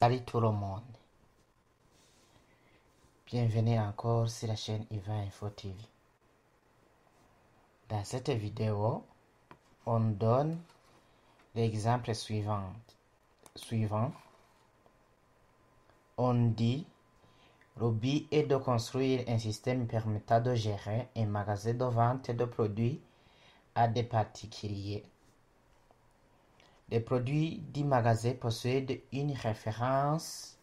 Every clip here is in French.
Salut tout le monde, bienvenue encore sur la chaîne Ivan Info TV. Dans cette vidéo, on donne l'exemple suivant. On dit, le but est de construire un système permettant de gérer un magasin de vente de produits à des particuliers. Les produits du magasin possèdent une référence,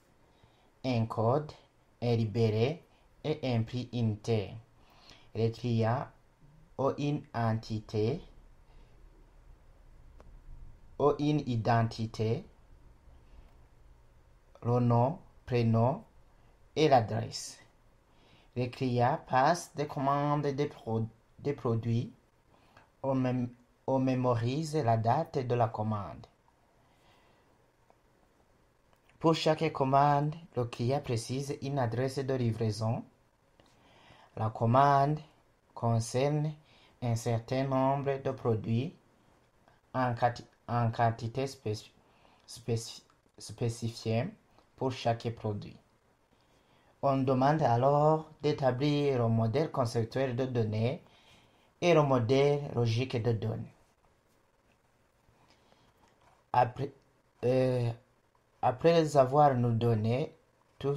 un code, un libellé et un prix unitaire. Les clients ont une identité, le nom, prénom et l'adresse. Les clients passent des commandes des produits, on mémorise la date de la commande. Pour chaque commande, le client précise une adresse de livraison. La commande concerne un certain nombre de produits en quantité spécifiée pour chaque produit. On demande alors d'établir le modèle conceptuel de données et le modèle logique de données. Après avoir nous donné tout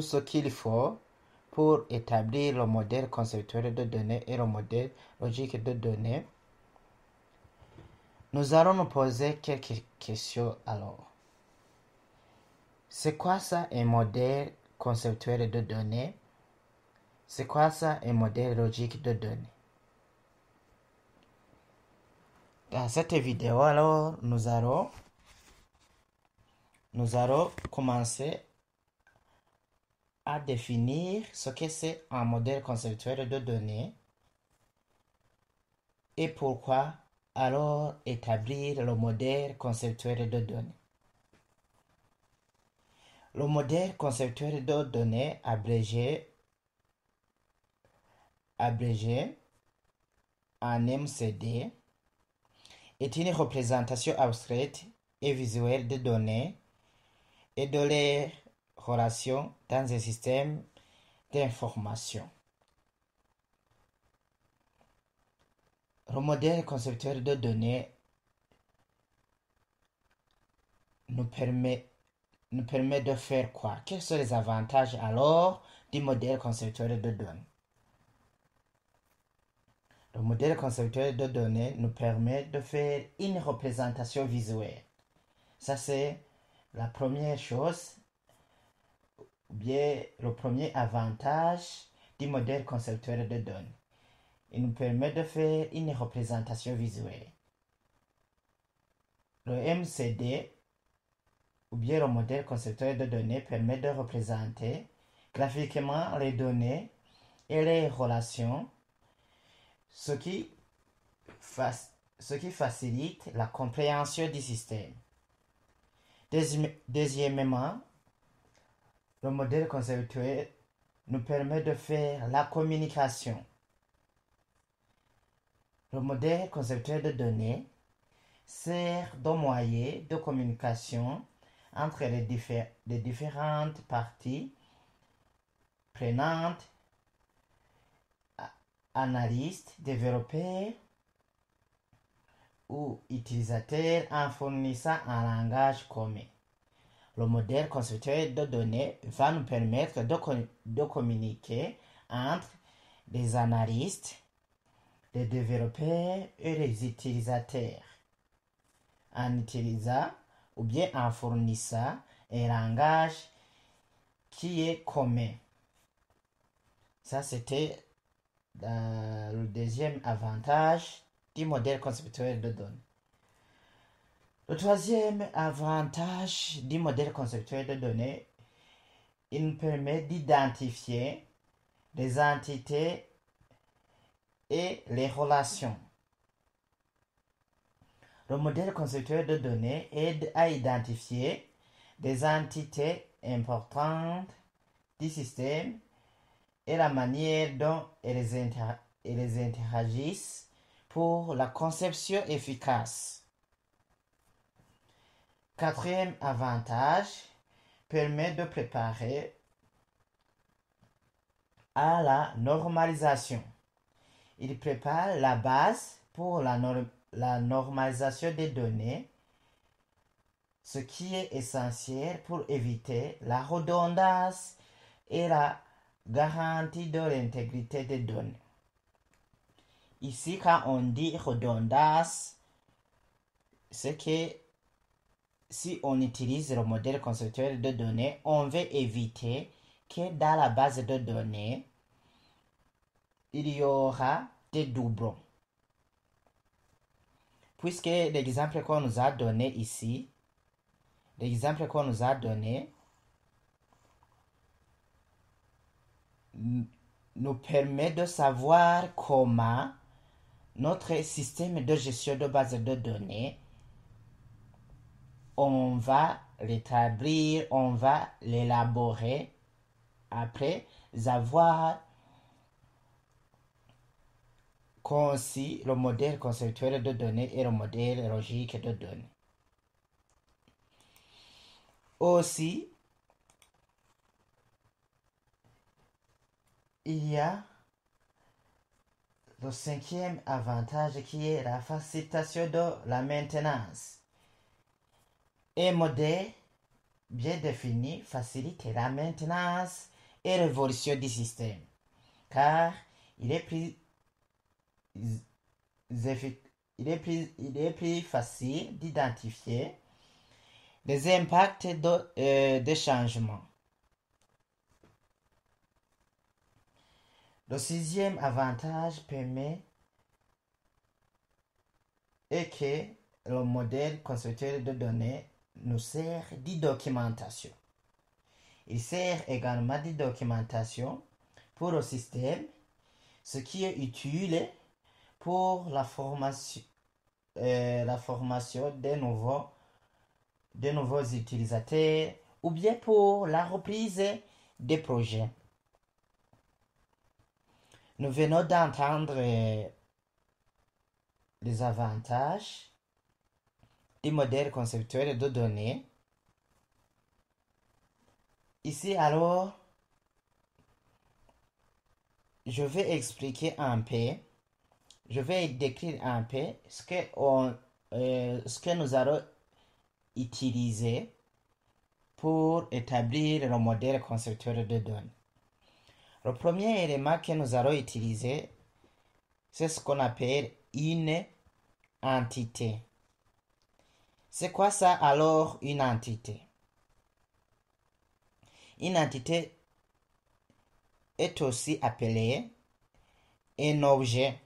ce qu'il faut pour établir le modèle conceptuel de données et le modèle logique de données, nous allons nous poser quelques questions alors. C'est quoi ça un modèle conceptuel de données? C'est quoi ça un modèle logique de données? Dans cette vidéo alors, nous allons commencer à définir ce que c'est un modèle conceptuel de données et pourquoi alors établir le modèle conceptuel de données. Le modèle conceptuel de données abrégé en MCD est une représentation abstraite et visuelle de données et de leurs relations dans un système d'information. Le modèle conceptuel de données nous permet de faire quoi? Quels sont les avantages alors du modèle conceptuel de données? Le modèle conceptuel de données nous permet de faire une représentation visuelle. Ça, c'est la première chose, ou bien le premier avantage du modèle conceptuel de données. Il nous permet de faire une représentation visuelle. Le MCD, ou bien le modèle conceptuel de données, permet de représenter graphiquement les données et les relations, ce qui facilite la compréhension du système. Deuxièmement, le modèle conceptuel nous permet de faire la communication. Le modèle conceptuel de données sert de moyen de communication entre les différentes parties prenantes, analystes, développeurs ou utilisateurs en fournissant un langage commun. Le modèle conceptuel de données va nous permettre de communiquer entre les analystes, les développeurs et les utilisateurs en utilisant ou bien en fournissant un langage qui est commun. Ça, c'était le deuxième avantage du modèle conceptuel de données. Le troisième avantage du modèle conceptuel de données, il nous permet d'identifier les entités et les relations. Le modèle conceptuel de données aide à identifier des entités importantes du système et la manière dont elles interagissent pour la conception efficace. Quatrième avantage, permet de préparer à la normalisation. Il prépare la base pour la normalisation des données, ce qui est essentiel pour éviter la redondance et la garantie de l'intégrité des données. Ici, quand on dit redondance, c'est que si on utilise le modèle conceptuel de données, on veut éviter que dans la base de données, il y aura des doublons. Puisque l'exemple qu'on nous a donné ici, nous permet de savoir comment notre système de gestion de base de données, on va l'établir, on va l'élaborer après avoir conçu le modèle conceptuel de données et le modèle logique de données. Aussi, il y a le cinquième avantage qui est la facilitation de la maintenance. Un modèle bien défini facilite la maintenance et l'évolution du système, car il est plus facile d'identifier les impacts des changements. Le sixième avantage est que le modèle conceptuel de données nous sert de documentation. Il sert également de documentation pour le système, ce qui est utile pour la formation des nouveaux utilisateurs ou bien pour la reprise des projets. Nous venons d'entendre les avantages du modèle conceptuel de données. Ici, alors, je vais expliquer un peu, je vais décrire un peu ce que nous allons utiliser pour établir le modèle conceptuel de données. Le premier élément que nous allons utiliser, c'est ce qu'on appelle une entité. C'est quoi ça alors, une entité? Une entité est aussi appelée un objet.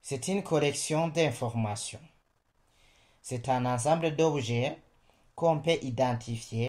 C'est une collection d'informations. C'est un ensemble d'objets qu'on peut identifier